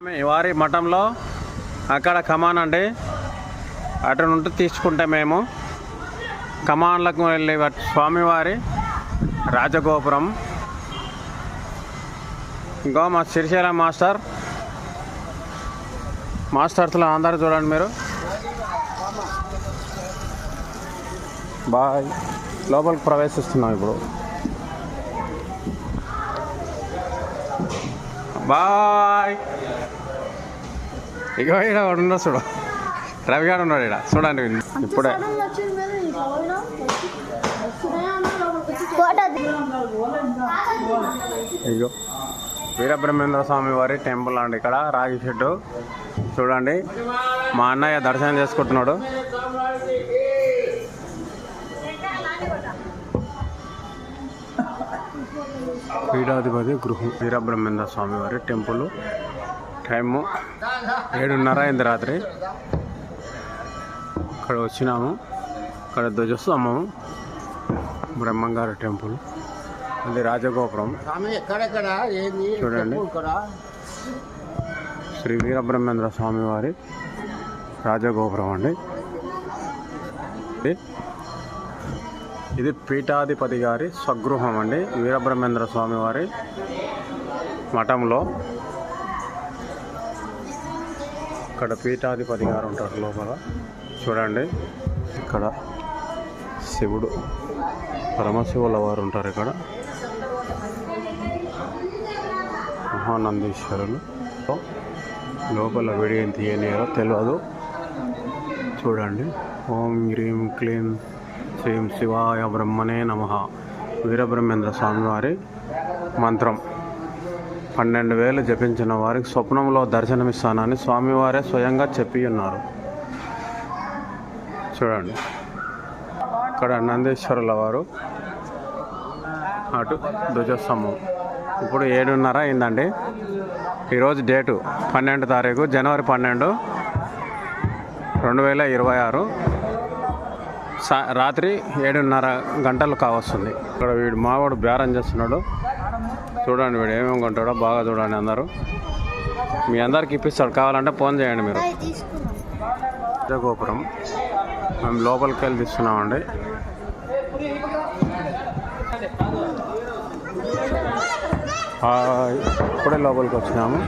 వారి మఠంలో అక్కడ కమాన్ అండి, అటు నుండి తీసుకుంటే మేము కమాన్లకు వెళ్ళి స్వామివారి రాజగోపురం. ఇంకో మా సిరిశైల మాస్టర్స్లో అందరూ చూడండి మీరు. బాయ్, లోపలికి ప్రవేశిస్తున్నాం ఇప్పుడు. బాయ్. ఇక ఇక్కడ ఉన్నాడు చూడు, రవిగాడు ఉన్నాడు ఇక్కడ చూడండి. ఇప్పుడే ఇగో వీరబ్రహ్మేంద్ర స్వామి వారి టెంపుల్ అండి, ఇక్కడ రాగి షెడ్డు చూడండి. మా అన్నయ్య దర్శనం చేసుకుంటున్నాడు. పీఠాధిపతి గృహం వీరబ్రహ్మేంద్ర స్వామి వారి టెంపుల్. టైము 7:30 అయింది రాత్రి. ఇక్కడ వచ్చినాము. ఇక్కడ ధ్వజస్తంభము, బ్రహ్మంగారి టెంపుల్, అది రాజగోపురం చూడండి. శ్రీ వీరబ్రహ్మేంద్ర స్వామి వారి రాజగోపురం అండి. ఇది పీఠాధిపతి గారి స్వగృహం అండి, వీరబ్రహ్మేంద్ర స్వామి వారి మఠంలో. ఇక్కడ పీఠాధిపతి గారు ఉంటారు లోపల చూడండి. ఇక్కడ శివుడు, పరమశివుల వారు ఉంటారు. ఇక్కడ మహానందీశ్వరులు. లోపల విడియం తీయనియో తెలియదు చూడండి. ఓం హ్రీం క్లీం శ్రీం శివాయ బ్రహ్మణే నమః. వీరబ్రహ్మేంద్ర స్వామి వారి మంత్రం. 12,000 జపించిన వారికి స్వప్నంలో దర్శనమిస్తానని స్వామివారే స్వయంగా చెప్పి ఉన్నారు చూడండి. ఇక్కడ నందీశ్వరుల వారు, అటు ధ్వజస్తంభం. ఇప్పుడు 7:30 అయిందండి. ఈరోజు డేటు 12వ తారీఖు జనవరి 12, 2026 రాత్రి 7:30 గంటలు కావస్తుంది. ఇక్కడ వీడు మావాడు బేరం చేస్తున్నాడు చూడండి. వీడు ఏమేమి కొంటాడో బాగా చూడండి అందరూ. మీ అందరికి ఇప్పిస్తాడు, కావాలంటే ఫోన్ చేయండి మీరు. రాజగోపురం మేము లోపలికి వెళ్ళి తీస్తున్నామండి. ఇప్పుడే లోపలికి వచ్చినాము.